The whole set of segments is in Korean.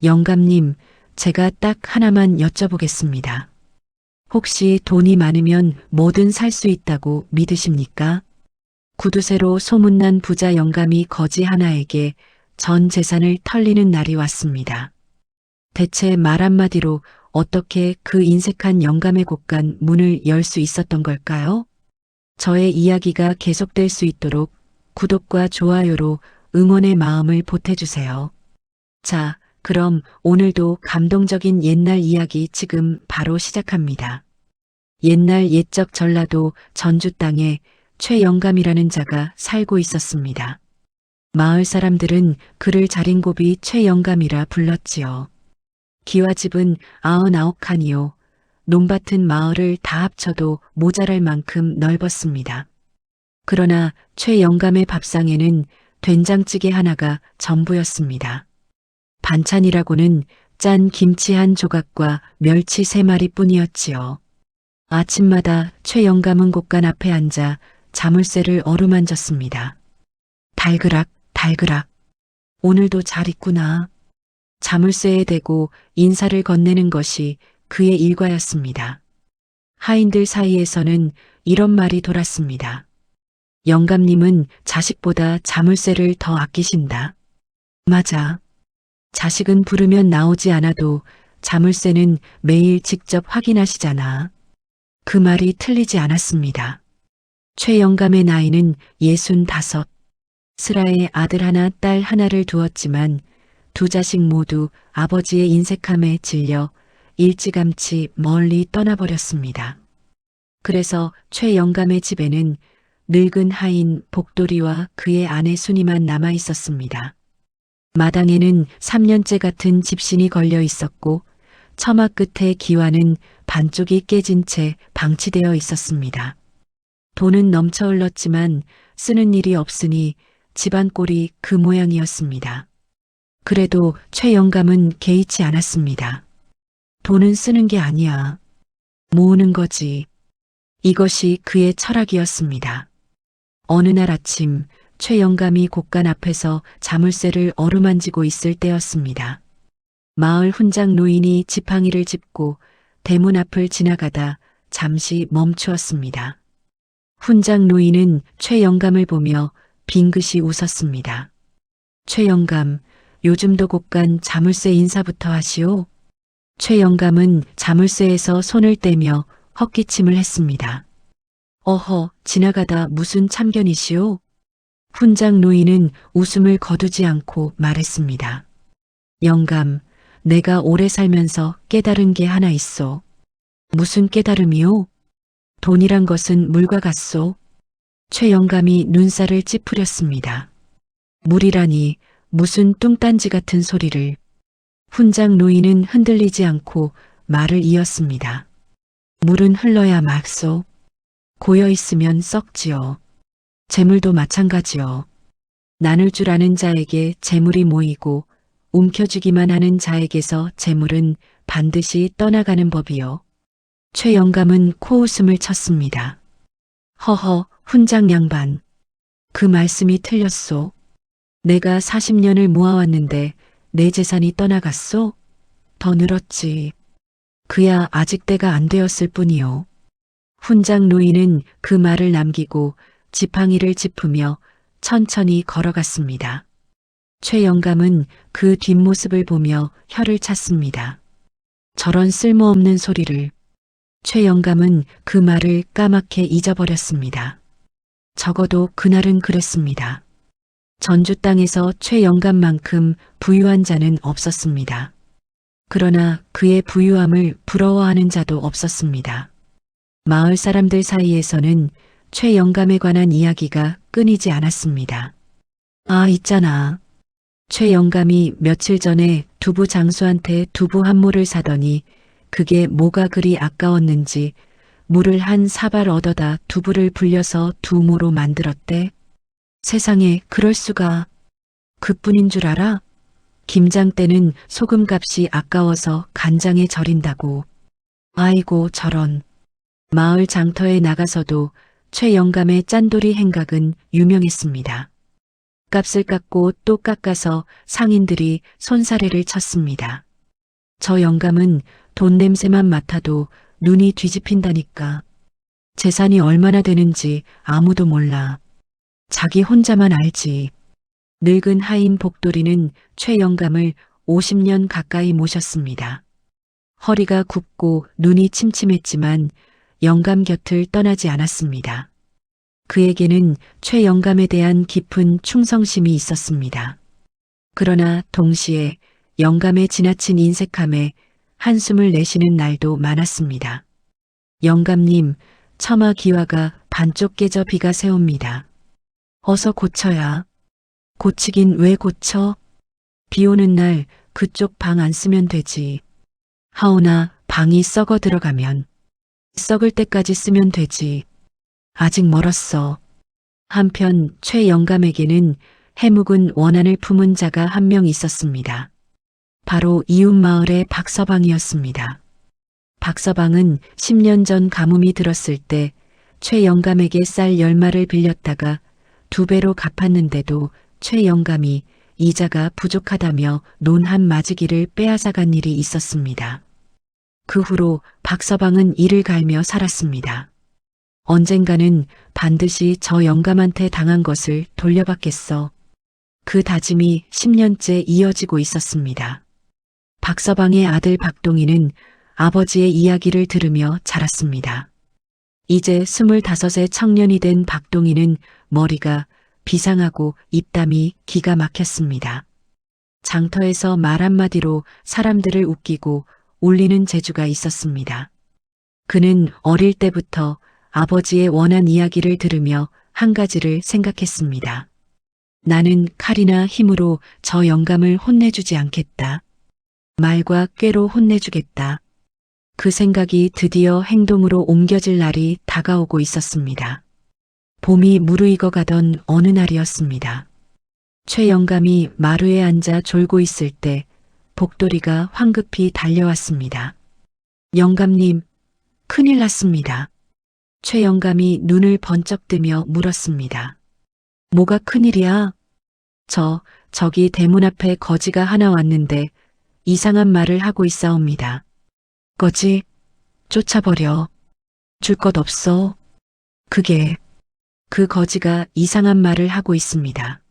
영감님, 제가 딱 하나만 여쭤보겠습니다. 혹시 돈이 많으면 뭐든 살 수 있다고 믿으십니까? 구두쇠로 소문난 부자 영감이 거지 하나에게 전 재산을 털리는 날이 왔습니다. 대체 말 한마디로 어떻게 그 인색한 영감의 곳간 문을 열 수 있었던 걸까요? 저의 이야기가 계속될 수 있도록 구독과 좋아요로 응원의 마음을 보태주세요. 자, 그럼 오늘도 감동적인 옛날 이야기 지금 바로 시작합니다. 옛날 옛적 전라도 전주 땅에 최영감이라는 자가 살고 있었습니다. 마을 사람들은 그를 자린고비 최영감이라 불렀지요. 기와집은 99칸이요. 논밭은 마을을 다 합쳐도 모자랄 만큼 넓었습니다. 그러나 최영감의 밥상에는 된장찌개 하나가 전부였습니다. 반찬이라고는 짠 김치 한 조각과 멸치 3마리 뿐이었지요. 아침마다 최영감은 곳간 앞에 앉아 자물쇠를 어루만졌습니다. 달그락 달그락. 오늘도 잘 있구나. 자물쇠에 대고 인사를 건네는 것이 그의 일과였습니다. 하인들 사이에서는 이런 말이 돌았습니다. 영감님은 자식보다 자물쇠를 더 아끼신다. 맞아. 자식은 부르면 나오지 않아도 자물쇠는 매일 직접 확인하시잖아. 그 말이 틀리지 않았습니다. 최영감의 나이는 65. 슬하에 아들 하나 딸 하나를 두었지만 두 자식 모두 아버지의 인색함에 질려 일찌감치 멀리 떠나버렸습니다. 그래서 최영감의 집에는 늙은 하인 복돌이와 그의 아내 순이만 남아 있었습니다. 마당에는 3년째 같은 집신이 걸려 있었고 처마 끝에 기와는 반쪽이 깨진 채 방치되어 있었습니다. 돈은 넘쳐 흘렀지만 쓰는 일이 없으니 집안 꼴이 그 모양이었습니다. 그래도 최영감은 개의치 않았습니다. 돈은 쓰는 게 아니야. 모으는 거지. 이것이 그의 철학이었습니다. 어느 날 아침 최영감이 곳간 앞에서 자물쇠를 어루만지고 있을 때였습니다. 마을 훈장 노인이 지팡이를 짚고 대문 앞을 지나가다 잠시 멈추었습니다. 훈장 노인은 최영감을 보며 빙긋이 웃었습니다. 최영감, 요즘도 곳간 자물쇠 인사부터 하시오. 최영감은 자물쇠에서 손을 떼며 헛기침을 했습니다. 어허, 지나가다 무슨 참견이시오? 훈장 노인은 웃음을 거두지 않고 말했습니다. 영감, 내가 오래 살면서 깨달은 게 하나 있어. 무슨 깨달음이오? 돈이란 것은 물과 같소. 최영감이 눈살을 찌푸렸습니다. 물이라니 무슨 뚱딴지 같은 소리를. 훈장 노인은 흔들리지 않고 말을 이었습니다. 물은 흘러야 막소. 고여 있으면 썩지요. 재물도 마찬가지요. 나눌 줄 아는 자에게 재물이 모이고 움켜쥐기만 하는 자에게서 재물은 반드시 떠나가는 법이요. 최영감은 코웃음을 쳤습니다. 허허, 훈장 양반. 그 말씀이 틀렸소. 내가 40년을 모아왔는데 내 재산이 떠나갔소? 더 늘었지. 그야 아직 때가 안 되었을 뿐이요. 훈장 노인은 그 말을 남기고 지팡이를 짚으며 천천히 걸어갔습니다. 최영감은 그 뒷모습을 보며 혀를 찼습니다. 저런 쓸모없는 소리를. 최영감은 그 말을 까맣게 잊어버렸습니다. 적어도 그날은 그랬습니다. 전주 땅에서 최영감만큼 부유한 자는 없었습니다. 그러나 그의 부유함을 부러워하는 자도 없었습니다. 마을 사람들 사이에서는 최영감에 관한 이야기가 끊이지 않았습니다. 아, 있잖아. 최영감이 며칠 전에 두부 장수한테 두부 한 모를 사더니 그게 뭐가 그리 아까웠는지 물을 한 사발 얻어다 두부를 불려서 두 모로 만들었대. 세상에 그럴 수가. 그뿐인 줄 알아? 김장 때는 소금값이 아까워서 간장에 절인다고. 아이고 저런. 마을 장터에 나가서도 최영감의 짠돌이 행각은 유명했습니다. 밥값을 깎고 또 깎아서 상인들이 손사래를 쳤습니다. 저 영감은 돈 냄새만 맡아도 눈이 뒤집힌다니까. 재산이 얼마나 되는지 아무도 몰라. 자기 혼자만 알지. 늙은 하인 복돌이는 최 영감을 50년 가까이 모셨습니다. 허리가 굽고 눈이 침침했지만 영감 곁을 떠나지 않았습니다. 그에게는 최 영감에 대한 깊은 충성심이 있었습니다. 그러나 동시에 영감의 지나친 인색함에 한숨을 내쉬는 날도 많았습니다. 영감님, 처마 기와가 반쪽 깨져 비가 새옵니다. 어서 고쳐야. 고치긴 왜 고쳐? 비 오는 날 그쪽 방 안 쓰면 되지. 하오나 방이 썩어 들어가면 썩을 때까지 쓰면 되지. 아직 멀었어. 한편 최 영감에게는 해묵은 원한을 품은 자가 한 명 있었습니다. 바로 이웃 마을의 박서방이었습니다. 박서방은 10년 전 가뭄이 들었을 때 최 영감에게 쌀 10마를 빌렸다가 2배로 갚았는데도 최 영감이 이자가 부족하다며 논 한 마지기를 빼앗아간 일이 있었습니다. 그 후로 박서방은 이를 갈며 살았습니다. 언젠가는 반드시 저 영감한테 당한 것을 돌려받겠어. 그 다짐이 10년째 이어지고 있었습니다. 박서방의 아들 박동희는 아버지의 이야기를 들으며 자랐습니다. 이제 25의 청년이 된 박동희는 머리가 비상하고 입담이 기가 막혔습니다. 장터에서 말 한마디로 사람들을 웃기고 울리는 재주가 있었습니다. 그는 어릴 때부터 아버지의 원한 이야기를 들으며 한 가지를 생각했습니다. 나는 칼이나 힘으로 저 영감을 혼내주지 않겠다. 말과 꾀로 혼내주겠다. 그 생각이 드디어 행동으로 옮겨질 날이 다가오고 있었습니다. 봄이 무르익어 가던 어느 날이었습니다. 최 영감이 마루에 앉아 졸고 있을 때 복돌이가 황급히 달려왔습니다. 영감님, 큰일 났습니다. 최 영감이 눈을 번쩍 뜨며 물었습니다. 뭐가 큰일이야? 저기 대문 앞에 거지가 하나 왔는데 이상한 말을 하고 있사옵니다. 거지? 쫓아버려. 줄 것 없어. 그 거지가 이상한 말을 하고 있습니다.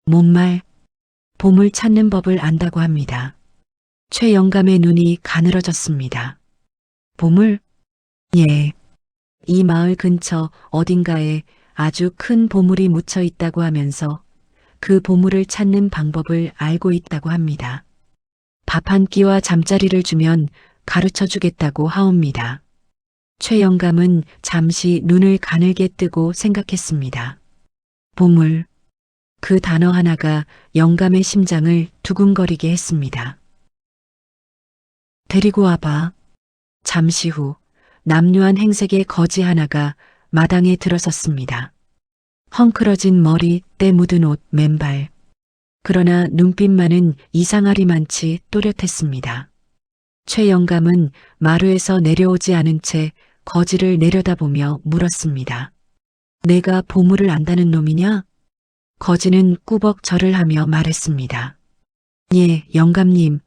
뭔 말? 보물 찾는 법을 안다고 합니다. 최 영감의 눈이 가늘어졌습니다. 보물? 예. 이 마을 근처 어딘가에 아주 큰 보물이 묻혀 있다고 하면서 그 보물을 찾는 방법을 알고 있다고 합니다. 밥 한 끼와 잠자리를 주면 가르쳐 주겠다고 하옵니다. 최 영감은 잠시 눈을 가늘게 뜨고 생각했습니다. 보물. 그 단어 하나가 영감의 심장을 두근거리게 했습니다. 데리고 와봐. 잠시 후 남루한 행색의 거지 하나가 마당에 들어섰습니다. 헝클어진 머리, 때 묻은 옷, 맨발. 그러나 눈빛만은 이상하리만치 또렷했습니다. 최 영감은 마루에서 내려오지 않은 채 거지를 내려다보며 물었습니다. 내가 보물을 안다는 놈이냐? 거지는 꾸벅 절을 하며 말했습니다. 예, 영감님.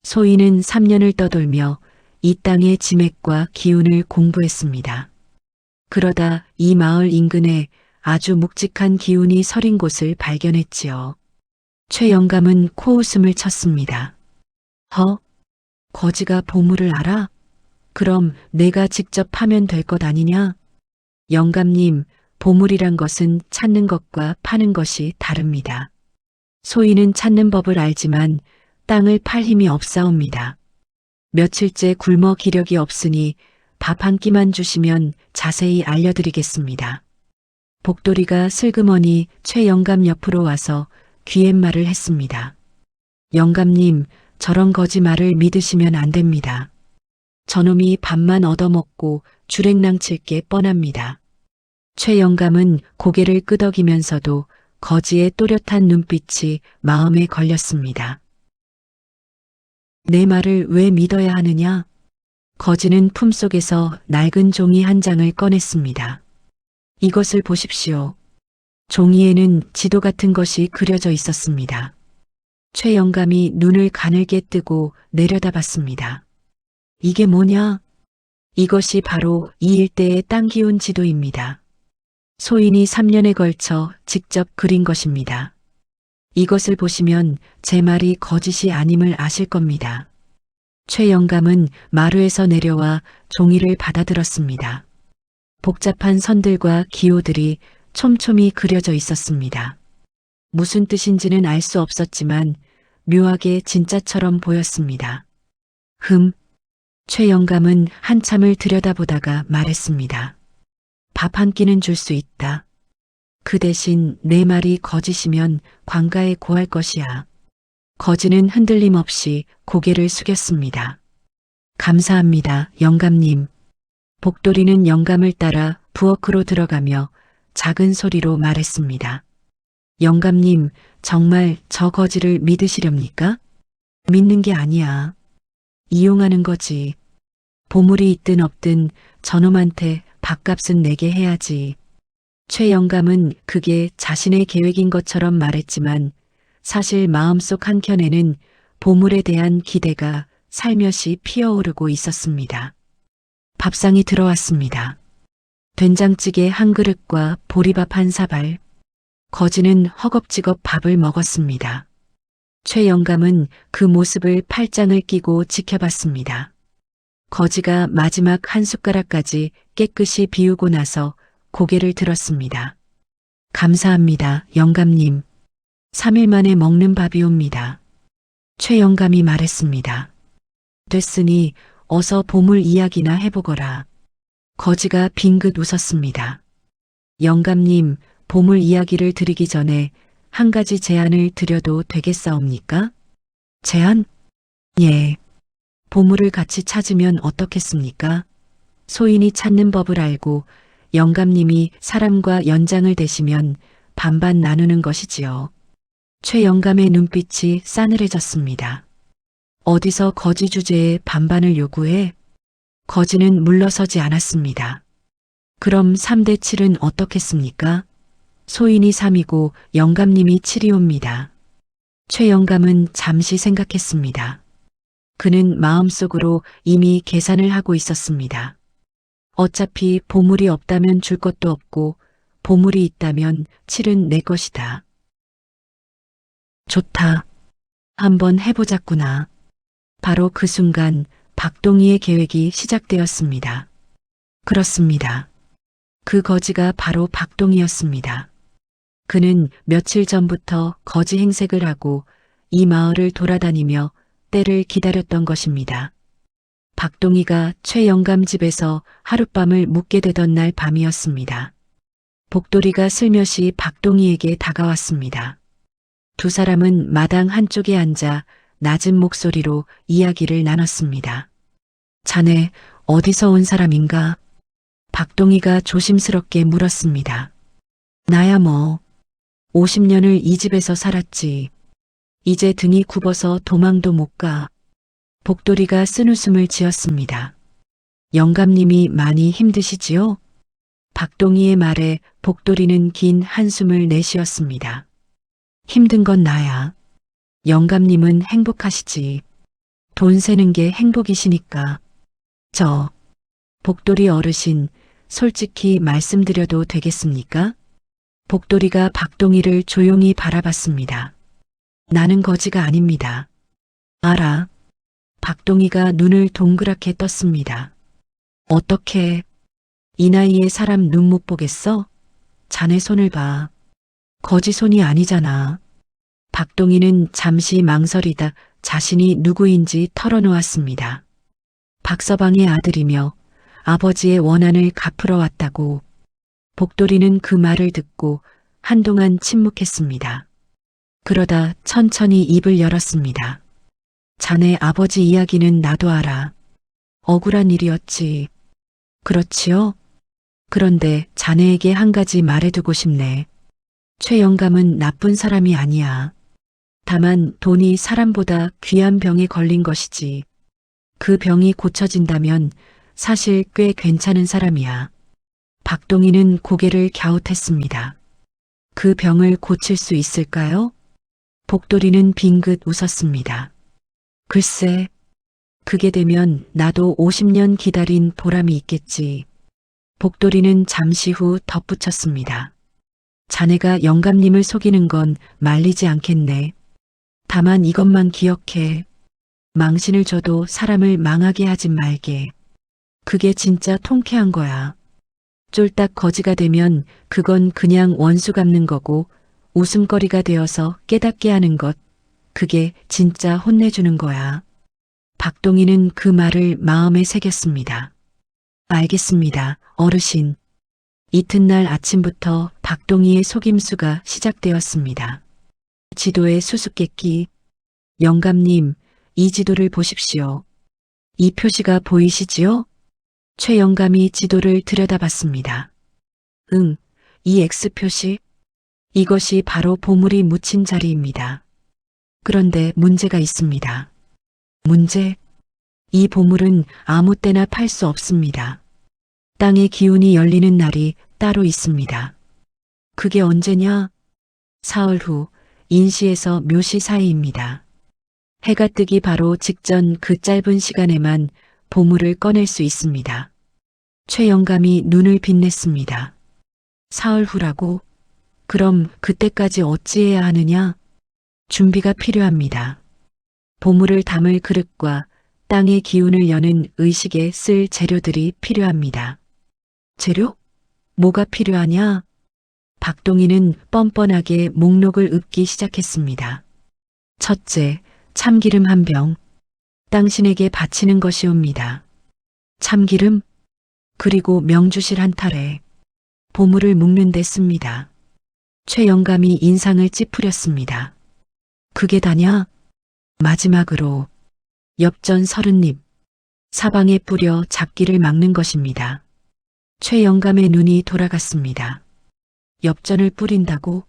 소인은 3년을 떠돌며 이 땅의 지맥과 기운을 공부했습니다. 그러다 이 마을 인근에 아주 묵직한 기운이 서린 곳을 발견했지요. 최 영감은 코웃음을 쳤습니다. 거지가 보물을 알아? 그럼 내가 직접 하면 될 것 아니냐? 영감님, 보물이란 것은 찾는 것과 파는 것이 다릅니다. 소인은 찾는 법을 알지만 땅을 팔 힘이 없사옵니다. 며칠째 굶어 기력이 없으니 밥 한 끼만 주시면 자세히 알려드리겠습니다. 복돌이가 슬그머니 최 영감 옆으로 와서 귀갯말을 했습니다. 영감님, 저런 거짓말을 믿으시면 안 됩니다. 저놈이 밥만 얻어먹고 주랭랑칠 게 뻔합니다. 최 영감은 고개를 끄덕이면서도 거지의 또렷한 눈빛이 마음에 걸렸습니다. 내 말을 왜 믿어야 하느냐? 거지는 품속에서 낡은 종이 한 장을 꺼냈습니다. 이것을 보십시오. 종이에는 지도 같은 것이 그려져 있었습니다. 최 영감이 눈을 가늘게 뜨고 내려다봤습니다. 이게 뭐냐? 이것이 바로 이 일대의 땅 기온 지도입니다. 소인이 3년에 걸쳐 직접 그린 것입니다. 이것을 보시면 제 말이 거짓이 아님을 아실 겁니다. 최 영감은 마루에서 내려와 종이를 받아들었습니다. 복잡한 선들과 기호들이 촘촘히 그려져 있었습니다. 무슨 뜻인지는 알 수 없었지만 묘하게 진짜처럼 보였습니다. 최 영감은 한참을 들여다보다가 말했습니다. 밥 한 끼는 줄 수 있다. 그 대신 내 말이 거짓이면 관가에 고할 것이야. 거지는 흔들림 없이 고개를 숙였습니다. 감사합니다, 영감님. 복돌이는 영감을 따라 부엌으로 들어가며 작은 소리로 말했습니다. 영감님, 정말 저 거지를 믿으시렵니까? 믿는 게 아니야. 이용하는 거지. 보물이 있든 없든 저놈한테 밥값은 내게 해야지. 최 영감은 그게 자신의 계획인 것처럼 말했지만 사실 마음속 한켠에는 보물에 대한 기대가 살며시 피어오르고 있었습니다. 밥상이 들어왔습니다. 된장찌개 한 그릇과 보리밥 한 사발. 거지는 허겁지겁 밥을 먹었습니다. 최 영감은 그 모습을 팔짱을 끼고 지켜봤습니다. 거지가 마지막 한 숟가락까지 깨끗이 비우고 나서 고개를 들었습니다. 감사합니다, 영감님. 3일 만에 먹는 밥이옵니다. 최 영감이 말했습니다. 됐으니 어서 보물 이야기나 해보거라. 거지가 빙긋 웃었습니다. 영감님, 보물 이야기를 드리기 전에 한 가지 제안을 드려도 되겠사옵니까? 제안? 예. 보물을 같이 찾으면 어떻겠습니까? 소인이 찾는 법을 알고 영감님이 사람과 연장을 대시면 반반 나누는 것이지요. 최 영감의 눈빛이 싸늘해졌습니다. 어디서 거지 주제에 반반을 요구해? 거지는 물러서지 않았습니다. 그럼 3대 7은 어떻겠습니까? 소인이 3이고 영감님이 7이옵니다. 최 영감은 잠시 생각했습니다. 그는 마음속으로 이미 계산을 하고 있었습니다. 어차피 보물이 없다면 줄 것도 없고 보물이 있다면 7은 내 것이다. 좋다. 한번 해보자꾸나. 바로 그 순간 박동희의 계획이 시작되었습니다. 그렇습니다. 그 거지가 바로 박동희였습니다. 그는 며칠 전부터 거지 행색을 하고 이 마을을 돌아다니며 때를 기다렸던 것입니다. 박동희가 최 영감 집에서 하룻밤을 묵게 되던 날 밤이었습니다. 복돌이가 슬며시 박동희에게 다가왔습니다. 두 사람은 마당 한쪽에 앉아 낮은 목소리로 이야기를 나눴습니다. 자네 어디서 온 사람인가? 박동희가 조심스럽게 물었습니다. 나야 뭐 50년을 이 집에서 살았지. 이제 등이 굽어서 도망도 못 가. 복돌이가 쓴웃음을 지었습니다. 영감님이 많이 힘드시지요? 박동희의 말에 복돌이는 긴 한숨을 내쉬었습니다. 힘든 건 나야. 영감님은 행복하시지. 돈 세는 게 행복이시니까. 복돌이 어르신, 솔직히 말씀드려도 되겠습니까? 복돌이가 박동희를 조용히 바라봤습니다. 나는 거지가 아닙니다. 알아. 박동희가 눈을 동그랗게 떴습니다. 어떻게? 이 나이에 사람 눈 못 보겠어? 자네 손을 봐. 거지 손이 아니잖아. 박동희는 잠시 망설이다 자신이 누구인지 털어놓았습니다. 박서방의 아들이며 아버지의 원한을 갚으러 왔다고. 복돌이는 그 말을 듣고 한동안 침묵했습니다. 그러다 천천히 입을 열었습니다. 자네 아버지 이야기는 나도 알아. 억울한 일이었지. 그렇지요? 그런데 자네에게 한 가지 말해두고 싶네. 최 영감은 나쁜 사람이 아니야. 다만 돈이 사람보다 귀한 병에 걸린 것이지. 그 병이 고쳐진다면 사실 꽤 괜찮은 사람이야. 박동희는 고개를 갸웃했습니다. 그 병을 고칠 수 있을까요? 복돌이는 빙긋 웃었습니다. 글쎄, 그게 되면 나도 50년 기다린 보람이 있겠지. 복돌이는 잠시 후 덧붙였습니다. 자네가 영감님을 속이는 건 말리지 않겠네. 다만 이것만 기억해. 망신을 줘도 사람을 망하게 하진 말게. 그게 진짜 통쾌한 거야. 쫄딱 거지가 되면 그건 그냥 원수 갚는 거고 웃음거리가 되어서 깨닫게 하는 것. 그게 진짜 혼내주는 거야. 박동희는 그 말을 마음에 새겼습니다. 알겠습니다, 어르신. 이튿날 아침부터 박동희의 속임수가 시작되었습니다. 지도의 수수께끼. 영감님, 이 지도를 보십시오. 이 표시가 보이시지요? 최 영감이 지도를 들여다봤습니다. 응, 이 X 표시. 이것이 바로 보물이 묻힌 자리입니다. 그런데 문제가 있습니다. 문제? 이 보물은 아무 때나 팔 수 없습니다. 땅의 기운이 열리는 날이 따로 있습니다. 그게 언제냐? 사흘 후 인시에서 묘시 사이입니다. 해가 뜨기 바로 직전 그 짧은 시간에만 보물을 꺼낼 수 있습니다. 최 영감이 눈을 빛냈습니다. 사흘 후라고? 그럼 그때까지 어찌해야 하느냐? 준비가 필요합니다. 보물을 담을 그릇과 땅의 기운을 여는 의식에 쓸 재료들이 필요합니다. 재료? 뭐가 필요하냐? 박동희는 뻔뻔하게 목록을 읊기 시작했습니다. 첫째, 참기름 1병. 당신에게 바치는 것이옵니다. 참기름? 그리고 명주실 1타래. 보물을 묶는 데 씁니다. 최 영감이 인상을 찌푸렸습니다. 그게 다냐? 마지막으로 엽전 30잎. 사방에 뿌려 잡기를 막는 것입니다. 최 영감의 눈이 돌아갔습니다. 엽전을 뿌린다고?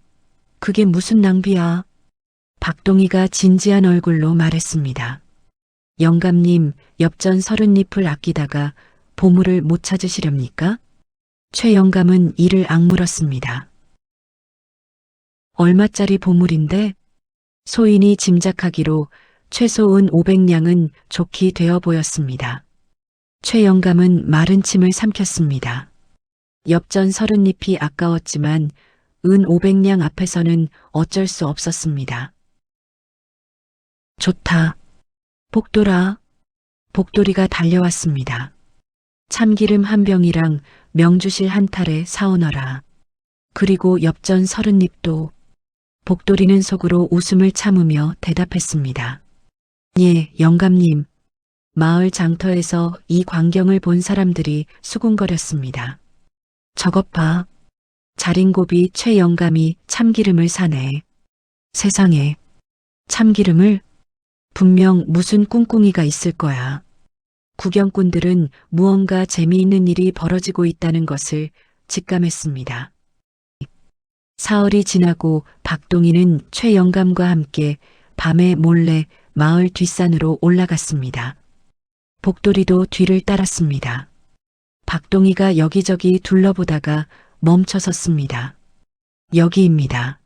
그게 무슨 낭비야? 박동희가 진지한 얼굴로 말했습니다. 영감님, 엽전 30잎을 아끼다가 보물을 못 찾으시렵니까? 최 영감은 이를 악물었습니다. 얼마짜리 보물인데? 소인이 짐작하기로 최소 은 500냥은 좋게 되어 보였습니다. 최 영감은 마른 침을 삼켰습니다. 엽전 30잎이 아까웠지만 은 500냥 앞에서는 어쩔 수 없었습니다. 좋다. 복돌아. 복돌이가 달려왔습니다. 참기름 1병이랑 명주실 1타래 사오너라. 그리고 엽전 30잎도. 복돌이는 속으로 웃음을 참으며 대답했습니다. 예, 영감님. 마을 장터에서 이 광경을 본 사람들이 수군거렸습니다. 저것 봐. 자린고비 최 영감이 참기름을 사네. 세상에. 참기름을? 분명 무슨 꿍꿍이가 있을 거야. 구경꾼들은 무언가 재미있는 일이 벌어지고 있다는 것을 직감했습니다. 사흘이 지나고 박동희는 최 영감과 함께 밤에 몰래 마을 뒷산으로 올라갔습니다. 복돌이도 뒤를 따랐습니다. 박동희가 여기저기 둘러보다가 멈춰섰습니다. 여기입니다.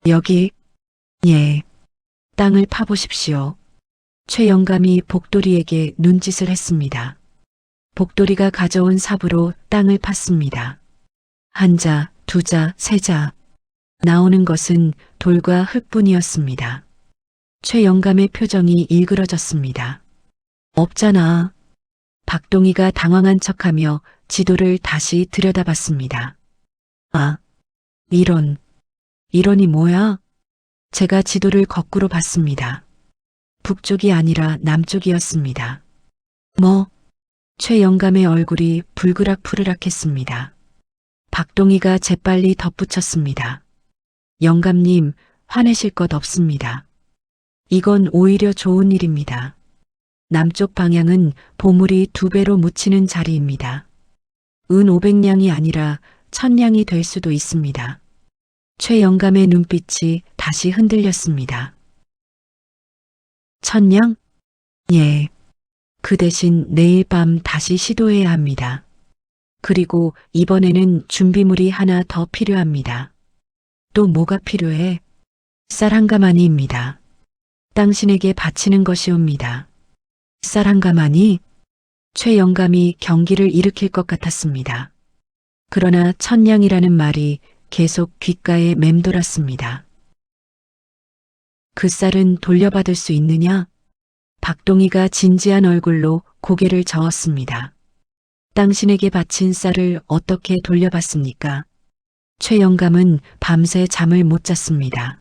여기? 예. 땅을 파보십시오. 최 영감이 복돌이에게 눈짓을 했습니다. 복돌이가 가져온 삽으로 땅을 팠습니다. 1자, 2자, 3자. 나오는 것은 돌과 흙뿐이었습니다. 최 영감의 표정이 일그러졌습니다. 없잖아. 박동희가 당황한 척하며 지도를 다시 들여다봤습니다. 아, 이런이 뭐야? 제가 지도를 거꾸로 봤습니다. 북쪽이 아니라 남쪽이었습니다. 뭐? 최 영감의 얼굴이 불그락푸르락했습니다. 박동희가 재빨리 덧붙였습니다. 영감님, 화내실 것 없습니다. 이건 오히려 좋은 일입니다. 남쪽 방향은 보물이 2배로 묻히는 자리입니다. 은 500냥이 아니라 1000냥이 될 수도 있습니다. 최 영감의 눈빛이 다시 흔들렸습니다. 1000냥? 예. 그 대신 내일 밤 다시 시도해야 합니다. 그리고 이번에는 준비물이 하나 더 필요합니다. 또 뭐가 필요해? 쌀 한 가마니입니다. 당신에게 바치는 것이옵니다. 쌀 한 가마니? 최 영감이 경기를 일으킬 것 같았습니다. 그러나 천냥이라는 말이 계속 귓가에 맴돌았습니다. 그 쌀은 돌려받을 수 있느냐? 박동희가 진지한 얼굴로 고개를 저었습니다. 당신에게 바친 쌀을 어떻게 돌려받습니까? 최 영감은 밤새 잠을 못 잤습니다.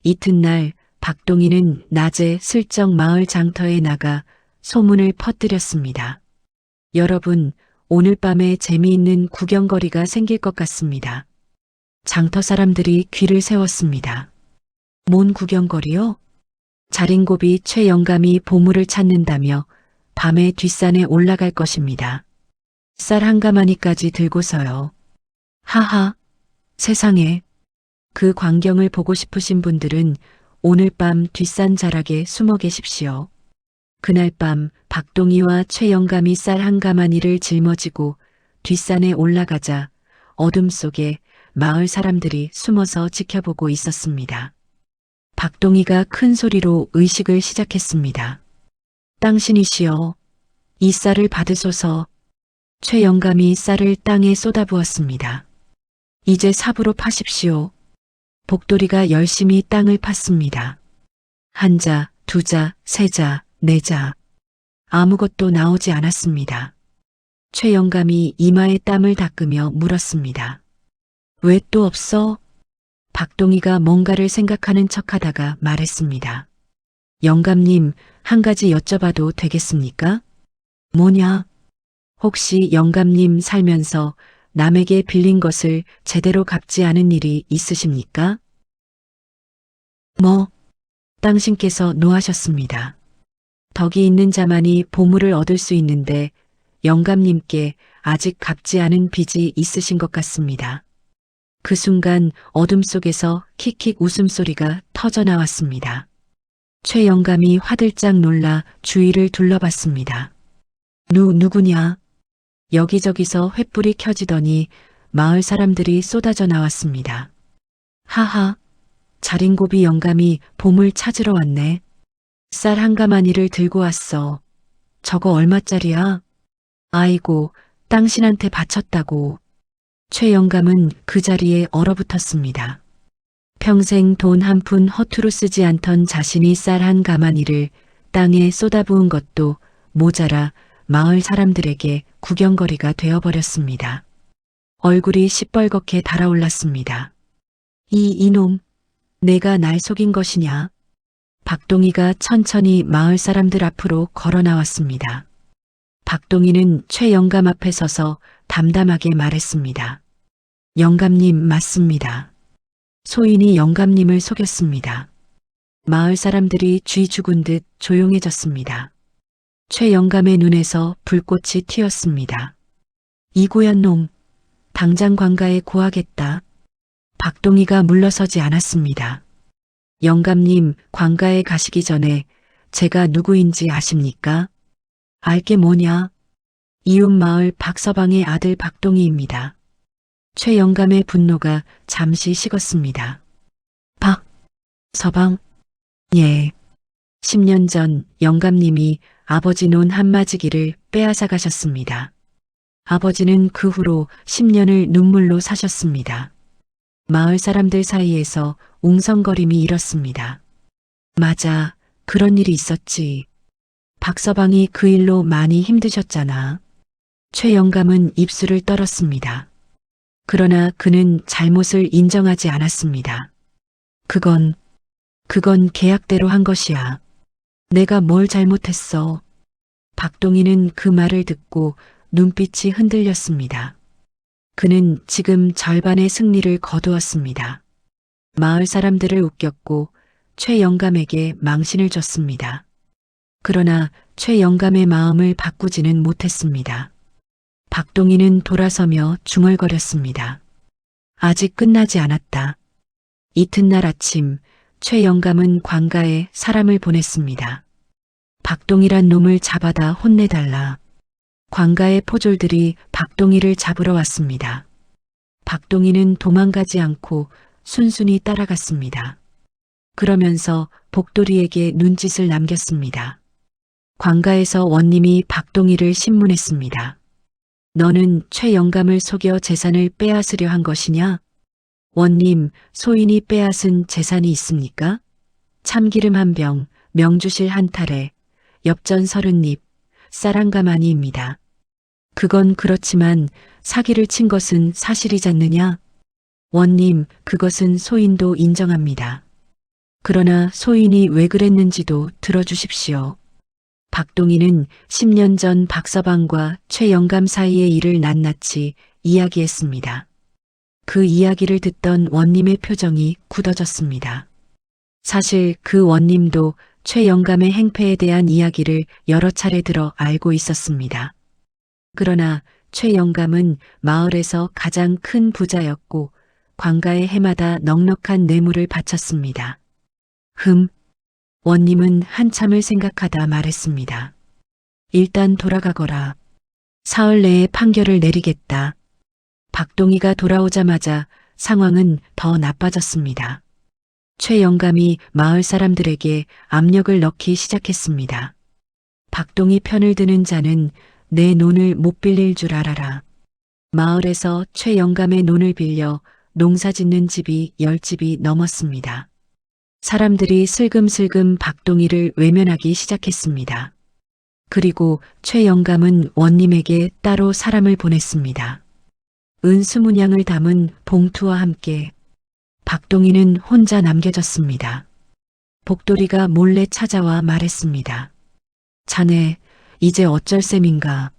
이튿날 박동희는 낮에 슬쩍 마을 장터에 나가 소문을 퍼뜨렸습니다. 여러분, 오늘 밤에 재미있는 구경거리가 생길 것 같습니다. 장터 사람들이 귀를 세웠습니다. 뭔 구경거리요? 자린고비 최 영감이 보물을 찾는다며 밤에 뒷산에 올라갈 것입니다. 쌀 한 가마니까지 들고서요. 하하, 세상에. 그 광경을 보고 싶으신 분들은 오늘 밤 뒷산 자락에 숨어 계십시오. 그날 밤 박동희와 최 영감이 쌀 한 가마니를 짊어지고 뒷산에 올라가자 어둠 속에 마을 사람들이 숨어서 지켜보고 있었습니다. 박동희가 큰 소리로 의식을 시작했습니다. 당신이시여, 이 쌀을 받으소서. 최 영감이 쌀을 땅에 쏟아부었습니다. 이제 삽으로 파십시오. 복돌이가 열심히 땅을 팠습니다. 한 자, 두 자, 세 자, 네 자. 아무것도 나오지 않았습니다. 최 영감이 이마에 땀을 닦으며 물었습니다. 왜 또 없어? 박동희가 뭔가를 생각하는 척하다가 말했습니다. 영감님, 한 가지 여쭤봐도 되겠습니까? 뭐냐? 혹시 영감님 살면서 남에게 빌린 것을 제대로 갚지 않은 일이 있으십니까? 뭐, 당신께서 노하셨습니다. 덕이 있는 자만이 보물을 얻을 수 있는데 영감님께 아직 갚지 않은 빚이 있으신 것 같습니다. 그 순간 어둠 속에서 킥킥 웃음소리가 터져 나왔습니다. 최 영감이 화들짝 놀라 주위를 둘러봤습니다. 누구냐? 여기저기서 횃불이 켜지더니 마을 사람들이 쏟아져 나왔습니다. 하하, 자린고비 영감이 보물 찾으러 왔네. 쌀 한 가마니를 들고 왔어. 저거 얼마짜리야? 아이고, 당신한테 바쳤다고. 최 영감은 그 자리에 얼어붙었습니다. 평생 돈 한 푼 허투루 쓰지 않던 자신이 쌀 한 가마니를 땅에 쏟아부은 것도 모자라 마을 사람들에게 구경거리가 되어버렸습니다. 얼굴이 시뻘겋게 달아올랐습니다. 이놈, 내가 날 속인 것이냐? 박동희가 천천히 마을 사람들 앞으로 걸어 나왔습니다. 박동희는 최 영감 앞에 서서 담담하게 말했습니다. 영감님 맞습니다. 소인이 영감님을 속였습니다. 마을 사람들이 쥐 죽은 듯 조용해졌습니다. 최 영감의 눈에서 불꽃이 튀었습니다. 이고얀 놈, 당장 관가에 고하겠다. 박동희가 물러서지 않았습니다. 영감님, 관가에 가시기 전에 제가 누구인지 아십니까? 알게 뭐냐? 이웃마을 박서방의 아들 박동희입니다. 최 영감의 분노가 잠시 식었습니다. 박서방? 예. 10년 전 영감님이 아버지 논 한마지기를 빼앗아 가셨습니다. 아버지는 그 후로 10년을 눈물로 사셨습니다. 마을 사람들 사이에서 웅성거림이 일었습니다. 맞아, 그런 일이 있었지. 박서방이 그 일로 많이 힘드셨잖아. 최 영감은 입술을 떨었습니다. 그러나 그는 잘못을 인정하지 않았습니다. 그건 계약대로 한 것이야. 내가 뭘 잘못했어. 박동희는 그 말을 듣고 눈빛이 흔들렸습니다. 그는 지금 절반의 승리를 거두었습니다. 마을 사람들을 웃겼고 최 영감에게 망신을 줬습니다. 그러나 최 영감의 마음을 바꾸지는 못했습니다. 박동희는 돌아서며 중얼거렸습니다. 아직 끝나지 않았다. 이튿날 아침 최 영감은 관가에 사람을 보냈습니다. 박동희란 놈을 잡아다 혼내달라. 관가의 포졸들이 박동희를 잡으러 왔습니다. 박동희는 도망가지 않고 순순히 따라갔습니다. 그러면서 복돌이에게 눈짓을 남겼습니다. 관가에서 원님이 박동희를 신문했습니다. 너는 최 영감을 속여 재산을 빼앗으려 한 것이냐? 원님, 소인이 빼앗은 재산이 있습니까? 참기름 한 병, 명주실 한 타래, 엽전 30입, 쌀한가마니입니다. 그건 그렇지만 사기를 친 것은 사실이잖느냐? 원님, 그것은 소인도 인정합니다. 그러나 소인이 왜 그랬는지도 들어주십시오. 박동희는 10년 전 박서방과 최 영감 사이의 일을 낱낱이 이야기했습니다. 그 이야기를 듣던 원님의 표정이 굳어졌습니다. 사실 그 원님도 최 영감의 행패에 대한 이야기를 여러 차례 들어 알고 있었습니다. 그러나 최 영감은 마을에서 가장 큰 부자였고 관가에 해마다 넉넉한 뇌물을 바쳤습니다. 원님은 한참을 생각하다 말했습니다. 일단 돌아가거라. 사흘 내에 판결을 내리겠다. 박동희가 돌아오자마자 상황은 더 나빠졌습니다. 최 영감이 마을 사람들에게 압력을 넣기 시작했습니다. 박동희 편을 드는 자는 내 논을 못 빌릴 줄 알아라. 마을에서 최 영감의 논을 빌려 농사 짓는 집이 10집이 넘었습니다. 사람들이 슬금슬금 박동희를 외면하기 시작했습니다. 그리고 최 영감은 원님에게 따로 사람을 보냈습니다. 은 20냥을 담은 봉투와 함께. 박동희는 혼자 남겨졌습니다. 복돌이가 몰래 찾아와 말했습니다. 자네, 이제 어쩔 셈인가.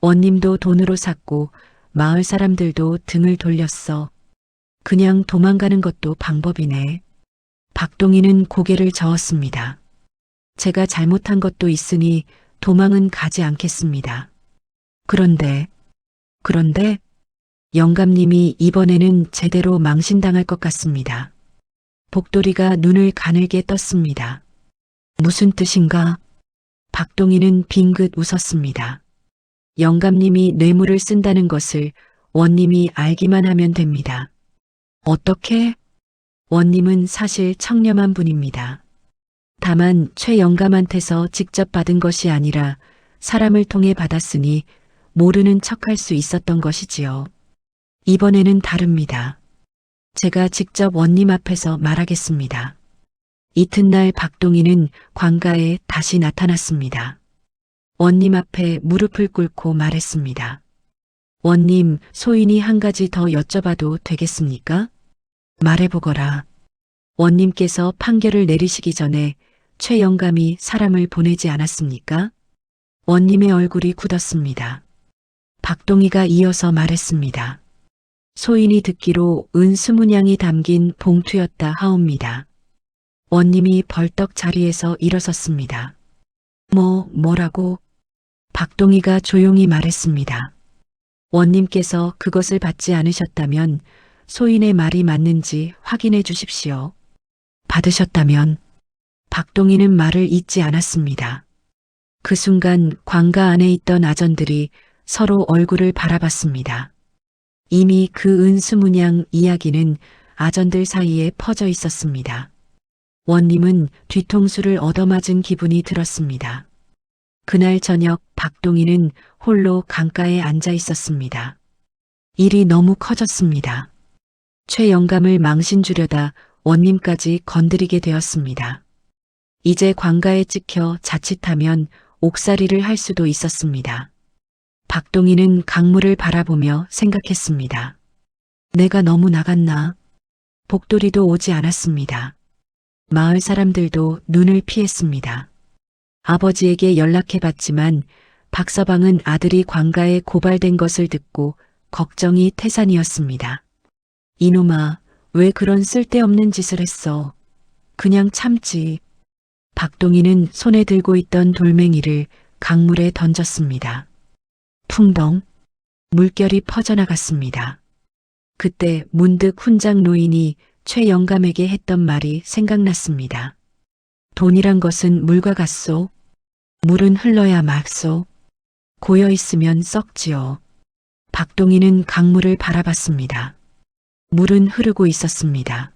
원님도 돈으로 샀고 마을 사람들도 등을 돌렸어. 그냥 도망가는 것도 방법이네. 박동희는 고개를 저었습니다. 제가 잘못한 것도 있으니 도망은 가지 않겠습니다. 그런데 영감님이 이번에는 제대로 망신당할 것 같습니다. 복돌이가 눈을 가늘게 떴습니다. 무슨 뜻인가? 박동희는 빙긋 웃었습니다. 영감님이 뇌물을 쓴다는 것을 원님이 알기만 하면 됩니다. 어떻게? 원님은 사실 청렴한 분입니다. 다만 최 영감한테서 직접 받은 것이 아니라 사람을 통해 받았으니 모르는 척할 수 있었던 것이지요. 이번에는 다릅니다. 제가 직접 원님 앞에서 말하겠습니다. 이튿날 박동희는 관가에 다시 나타났습니다. 원님 앞에 무릎을 꿇고 말했습니다. 원님, 소인이 한 가지 더 여쭤봐도 되겠습니까? 말해보거라. 원님께서 판결을 내리시기 전에 최 영감이 사람을 보내지 않았습니까? 원님의 얼굴이 굳었습니다. 박동희가 이어서 말했습니다. 소인이 듣기로 은 20냥이 담긴 봉투였다 하옵니다. 원님이 벌떡 자리에서 일어섰습니다. 뭐라고? 박동희가 조용히 말했습니다. 원님께서 그것을 받지 않으셨다면 소인의 말이 맞는지 확인해 주십시오. 받으셨다면? 박동희는 말을 잇지 않았습니다. 그 순간 관가 안에 있던 아전들이 서로 얼굴을 바라봤습니다. 이미 그 은 20냥 이야기는 아전들 사이에 퍼져 있었습니다. 원님은 뒤통수를 얻어맞은 기분이 들었습니다. 그날 저녁 박동희는 홀로 강가에 앉아 있었습니다. 일이 너무 커졌습니다. 최 영감을 망신 주려다 원님까지 건드리게 되었습니다. 이제 관가에 찍혀 자칫하면 옥살이를 할 수도 있었습니다. 박동희는 강물을 바라보며 생각했습니다. 내가 너무 나갔나? 복돌이도 오지 않았습니다. 마을 사람들도 눈을 피했습니다. 아버지에게 연락해봤지만 박서방은 아들이 관가에 고발된 것을 듣고 걱정이 태산이었습니다. 이놈아, 왜 그런 쓸데없는 짓을 했어? 그냥 참지. 박동희는 손에 들고 있던 돌멩이를 강물에 던졌습니다. 풍덩, 물결이 퍼져나갔습니다. 그때 문득 훈장 노인이 최 영감에게 했던 말이 생각났습니다. 돈이란 것은 물과 같소. 물은 흘러야 맑소. 고여있으면 썩지요. 박동희는 강물을 바라봤습니다. 물은 흐르고 있었습니다.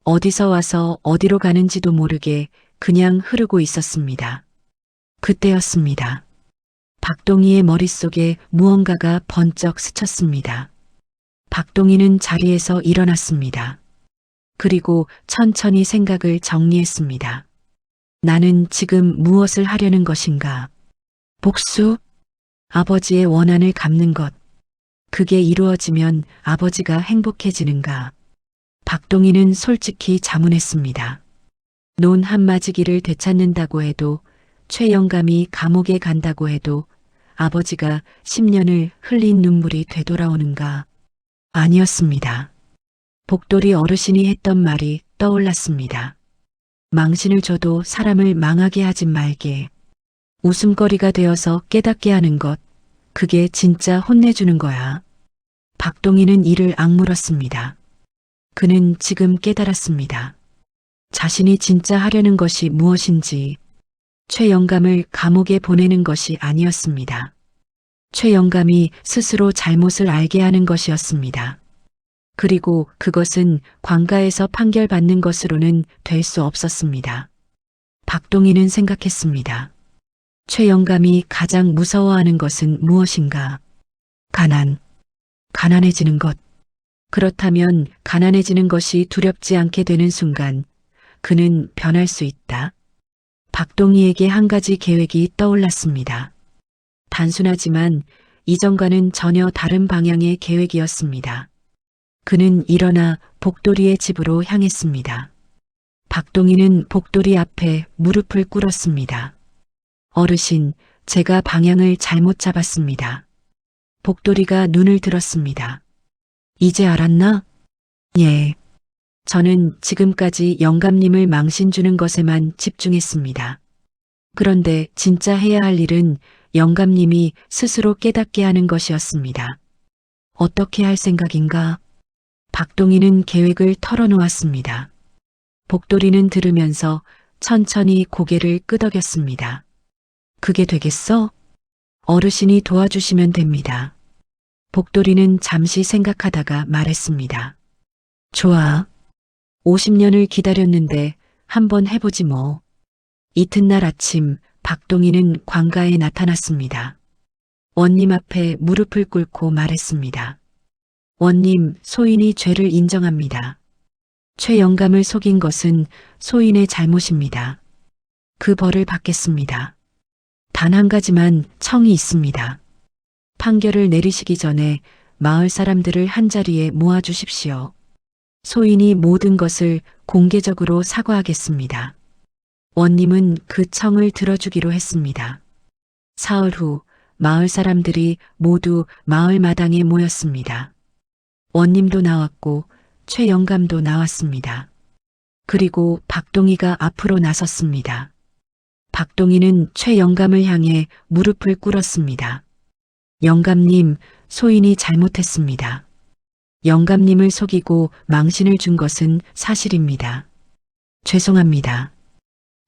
어디서 와서 어디로 가는지도 모르게 그냥 흐르고 있었습니다. 그때였습니다. 박동희의 머릿속에 무언가가 번쩍 스쳤습니다. 박동희는 자리에서 일어났습니다. 그리고 천천히 생각을 정리했습니다. 나는 지금 무엇을 하려는 것인가? 복수? 아버지의 원한을 갚는 것. 그게 이루어지면 아버지가 행복해지는가? 박동희는 솔직히 자문했습니다. 논 한마지기를 되찾는다고 해도, 최영감이 감옥에 간다고 해도 아버지가 10년을 흘린 눈물이 되돌아오는가? 아니었습니다. 복돌이 어르신이 했던 말이 떠올랐습니다. 망신을 줘도 사람을 망하게 하진 말게. 웃음거리가 되어서 깨닫게 하는 것, 그게 진짜 혼내주는 거야. 박동희는 이를 악물었습니다. 그는 지금 깨달았습니다. 자신이 진짜 하려는 것이 무엇인지, 최영감을 감옥에 보내는 것이 아니었습니다. 최영감이 스스로 잘못을 알게 하는 것이었습니다. 그리고 그것은 관가에서 판결받는 것으로는 될 수 없었습니다. 박동희는 생각했습니다. 최영감이 가장 무서워하는 것은 무엇인가? 가난해지는 것. 그렇다면 가난해지는 것이 두렵지 않게 되는 순간 그는 변할 수 있다. 박동희에게 한 가지 계획이 떠올랐습니다. 단순하지만 이전과는 전혀 다른 방향의 계획이었습니다. 그는 일어나 복돌이의 집으로 향했습니다. 박동희는 복돌이 앞에 무릎을 꿇었습니다. 어르신, 제가 방향을 잘못 잡았습니다. 복돌이가 눈을 들었습니다. 이제 알았나? 예. 저는 지금까지 영감님을 망신 주는 것에만 집중했습니다. 그런데 진짜 해야 할 일은 영감님이 스스로 깨닫게 하는 것이었습니다. 어떻게 할 생각인가? 박동희는 계획을 털어놓았습니다. 복돌이는 들으면서 천천히 고개를 끄덕였습니다. 그게 되겠어? 어르신이 도와주시면 됩니다. 복돌이는 잠시 생각하다가 말했습니다. 좋아. 50년을 기다렸는데 한번 해보지 뭐. 이튿날 아침 박동희는 관가에 나타났습니다. 원님 앞에 무릎을 꿇고 말했습니다. 원님, 소인이 죄를 인정합니다. 최영감을 속인 것은 소인의 잘못입니다. 그 벌을 받겠습니다. 단 한 가지만 청이 있습니다. 판결을 내리시기 전에 마을 사람들을 한자리에 모아주십시오. 소인이 모든 것을 공개적으로 사과하겠습니다. 원님은 그 청을 들어주기로 했습니다. 사흘 후 마을 사람들이 모두 마을 마당에 모였습니다. 원님도 나왔고 최영감도 나왔습니다. 그리고 박동희가 앞으로 나섰습니다. 박동희는 최영감을 향해 무릎을 꿇었습니다. 영감님, 소인이 잘못했습니다. 영감님을 속이고 망신을 준 것은 사실입니다. 죄송합니다.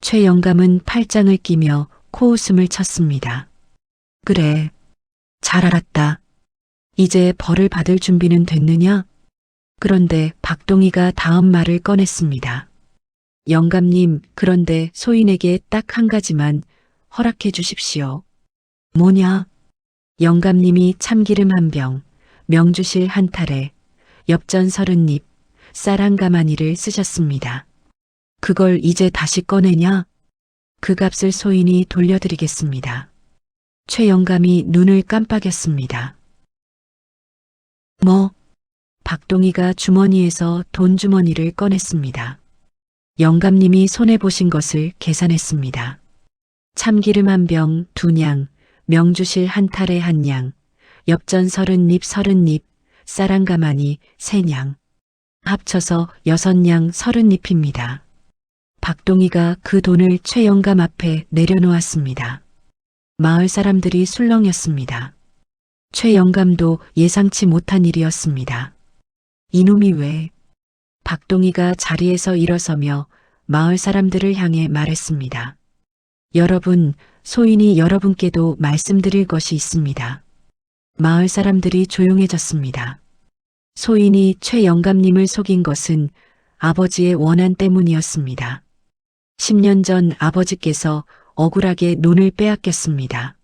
최영감은 팔짱을 끼며 코웃음을 쳤습니다. 그래, 잘 알았다. 이제 벌을 받을 준비는 됐느냐? 그런데 박동희가 다음 말을 꺼냈습니다. 영감님, 그런데 소인에게 딱 한 가지만 허락해 주십시오. 뭐냐? 영감님이 참기름 한 병, 명주실 한 타래, 엽전 30입, 쌀 한 가마니를 쓰셨습니다. 그걸 이제 다시 꺼내냐? 그 값을 소인이 돌려드리겠습니다. 최영감이 눈을 깜빡였습니다. 뭐? 박동희가 주머니에서 돈 주머니를 꺼냈습니다. 영감님이 손해보신 것을 계산했습니다. 참기름 한 병 2냥, 명주실 한 타래 1냥, 엽전 30입 30입, 쌀 한 가마니 3냥, 합쳐서 6냥 30입입니다. 박동희가 그 돈을 최영감 앞에 내려놓았습니다. 마을 사람들이 술렁였습니다. 최영감도 예상치 못한 일이었습니다. 이놈이 왜? 박동희가 자리에서 일어서며 마을 사람들을 향해 말했습니다. 여러분, 소인이 여러분께도 말씀드릴 것이 있습니다. 마을 사람들이 조용해졌습니다. 소인이 최 영감님을 속인 것은 아버지의 원한 때문이었습니다. 10년 전 아버지께서 억울하게 논을 빼앗겼습니다.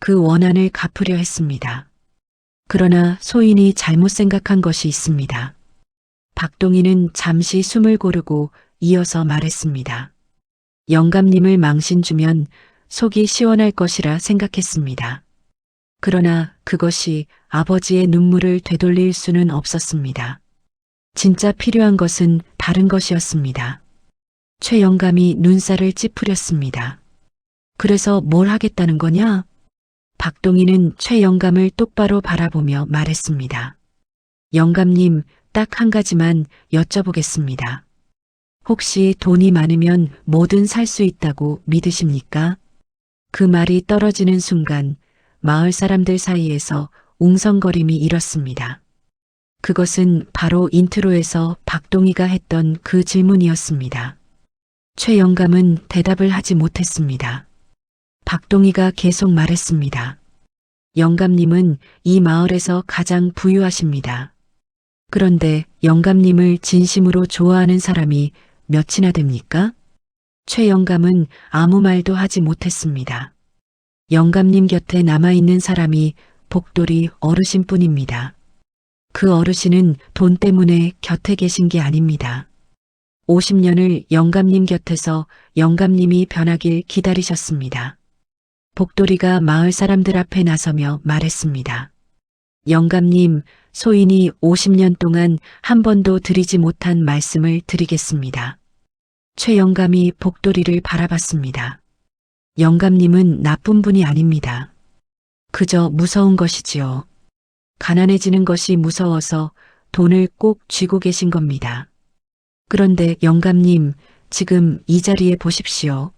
그 원한을 갚으려 했습니다. 그러나 소인이 잘못 생각한 것이 있습니다. 박동희는 잠시 숨을 고르고 이어서 말했습니다. 영감님을 망신 주면 속이 시원할 것이라 생각했습니다. 그러나 그것이 아버지의 눈물을 되돌릴 수는 없었습니다. 진짜 필요한 것은 다른 것이었습니다. 최 영감이 눈살을 찌푸렸습니다. 그래서 뭘 하겠다는 거냐? 박동희는 최 영감을 똑바로 바라보며 말했습니다. 영감님, 딱 한 가지만 여쭤보겠습니다. 혹시 돈이 많으면 뭐든 살 수 있다고 믿으십니까? 그 말이 떨어지는 순간 마을 사람들 사이에서 웅성거림이 일었습니다. 그것은 바로 인트로에서 박동희가 했던 그 질문이었습니다. 최 영감은 대답을 하지 못했습니다. 박동희가 계속 말했습니다. 영감님은 이 마을에서 가장 부유하십니다. 그런데 영감님을 진심으로 좋아하는 사람이 몇이나 됩니까? 최 영감은 아무 말도 하지 못했습니다. 영감님 곁에 남아있는 사람이 복돌이 어르신뿐입니다. 그 어르신은 돈 때문에 곁에 계신 게 아닙니다. 50년을 영감님 곁에서 영감님이 변하길 기다리셨습니다. 복돌이가 마을 사람들 앞에 나서며 말했습니다. 영감님, 소인이 50년 동안 한 번도 드리지 못한 말씀을 드리겠습니다. 최 영감이 복돌이를 바라봤습니다. 영감님은 나쁜 분이 아닙니다. 그저 무서운 것이지요. 가난해지는 것이 무서워서 돈을 꼭 쥐고 계신 겁니다. 그런데 영감님, 지금 이 자리에 보십시오.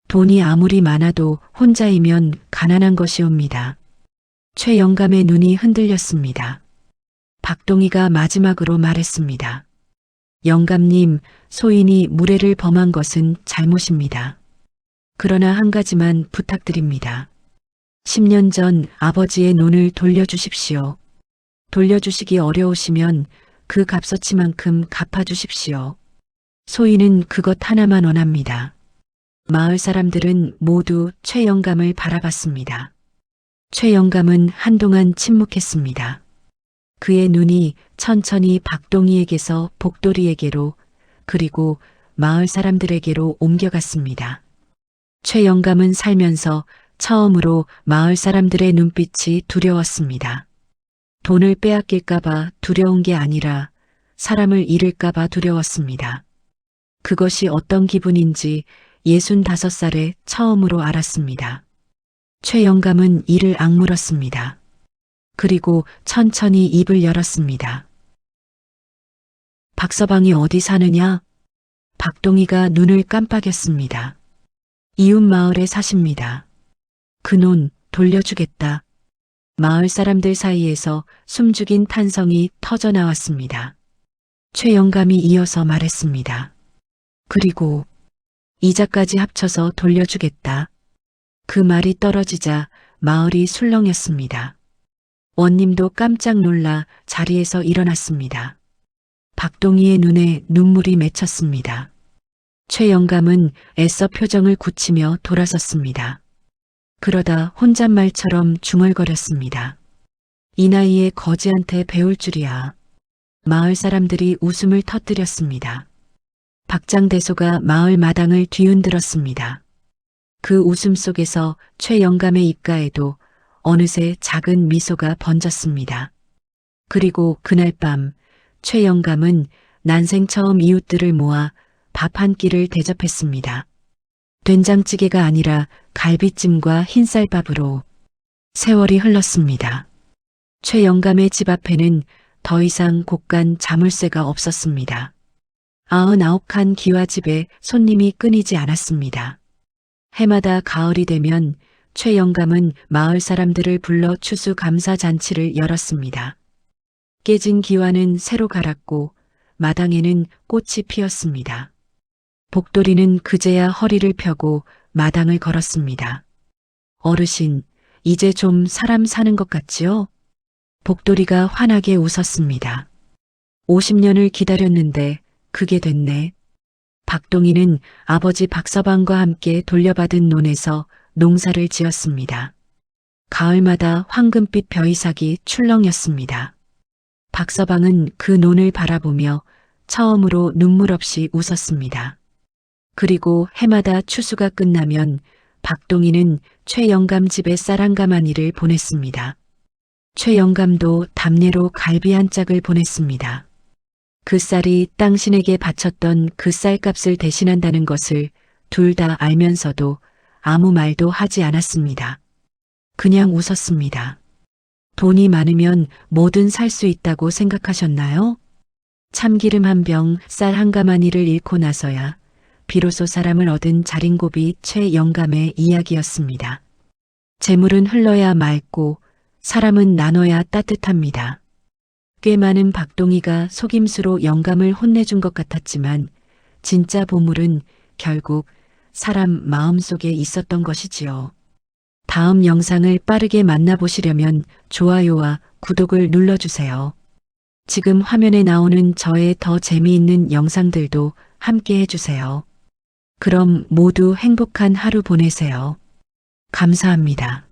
돈이 아무리 많아도 혼자이면 가난한 것이옵니다. 최 영감의 눈이 흔들렸습니다. 박동희가 마지막으로 말했습니다. 영감님, 소인이 무례를 범한 것은 잘못입니다. 그러나 한 가지만 부탁드립니다. 10년 전 아버지의 논을 돌려주십시오. 돌려주시기 어려우시면 그 값어치만큼 갚아주십시오. 소인은 그것 하나만 원합니다. 마을 사람들은 모두 최 영감을 바라봤습니다. 최 영감은 한동안 침묵했습니다. 그의 눈이 천천히 박동희에게서 복돌이에게로 그리고 마을 사람들에게로 옮겨갔습니다. 최 영감은 살면서 처음으로 마을 사람들의 눈빛이 두려웠습니다. 돈을 빼앗길까봐 두려운 게 아니라 사람을 잃을까봐 두려웠습니다. 그것이 어떤 기분인지 65살에 처음으로 알았습니다. 최 영감은 이를 악물었습니다. 그리고 천천히 입을 열었습니다. 박서방이 어디 사느냐? 박동희가 눈을 깜빡였습니다. 이웃 마을에 사십니다. 그 논 돌려주겠다. 마을 사람들 사이에서 숨죽인 탄성이 터져 나왔습니다. 최 영감이 이어서 말했습니다. 그리고 이자까지 합쳐서 돌려주겠다. 그 말이 떨어지자 마을이 술렁였습니다. 원님도 깜짝 놀라 자리에서 일어났습니다. 박동희의 눈에 눈물이 맺혔습니다. 최 영감은 애써 표정을 굳히며 돌아섰습니다. 그러다 혼잣말처럼 중얼거렸습니다. 이 나이에 거지한테 배울 줄이야. 마을 사람들이 웃음을 터뜨렸습니다. 박장대소가 마을 마당을 뒤흔들었습니다. 그 웃음 속에서 최 영감의 입가에도 어느새 작은 미소가 번졌습니다. 그리고 그날 밤 최 영감은 난생 처음 이웃들을 모아 밥 한 끼를 대접했습니다. 된장찌개가 아니라 갈비찜과 흰쌀밥으로 세월이 흘렀습니다. 최 영감의 집 앞에는 더 이상 곳간 자물쇠가 없었습니다. 99칸 기와집에 손님이 끊이지 않았습니다. 해마다 가을이 되면 최 영감은 마을 사람들을 불러 추수감사잔치를 열었습니다. 깨진 기와는 새로 갈았고 마당에는 꽃이 피었습니다. 복돌이는 그제야 허리를 펴고 마당을 걸었습니다. 어르신, 이제 좀 사람 사는 것 같지요? 복돌이가 환하게 웃었습니다. 50년을 기다렸는데 그게 됐네. 박동희는 아버지 박서방과 함께 돌려받은 논에서 농사를 지었습니다. 가을마다 황금빛 벼이삭이 출렁였습니다. 박서방은 그 논을 바라보며 처음으로 눈물 없이 웃었습니다. 그리고 해마다 추수가 끝나면 박동희는 최 영감 집에 쌀 한 가마니를 보냈습니다. 최 영감도 답례로 갈비 한 짝을 보냈습니다. 그 쌀이 당신에게 바쳤던 그 쌀값을 대신한다는 것을 둘 다 알면서도 아무 말도 하지 않았습니다. 그냥 웃었습니다. 돈이 많으면 뭐든 살 수 있다고 생각하셨나요? 참기름 한 병, 쌀 한 가마니를 잃고 나서야 비로소 사람을 얻은 자린고비 최 영감의 이야기였습니다. 재물은 흘러야 맑고 사람은 나눠야 따뜻합니다. 꽤 많은 박동희가 속임수로 영감을 혼내준 것 같았지만 진짜 보물은 결국 사람 마음속에 있었던 것이지요. 다음 영상을 빠르게 만나보시려면 좋아요와 구독을 눌러주세요. 지금 화면에 나오는 저의 더 재미있는 영상들도 함께 해주세요. 그럼 모두 행복한 하루 보내세요. 감사합니다.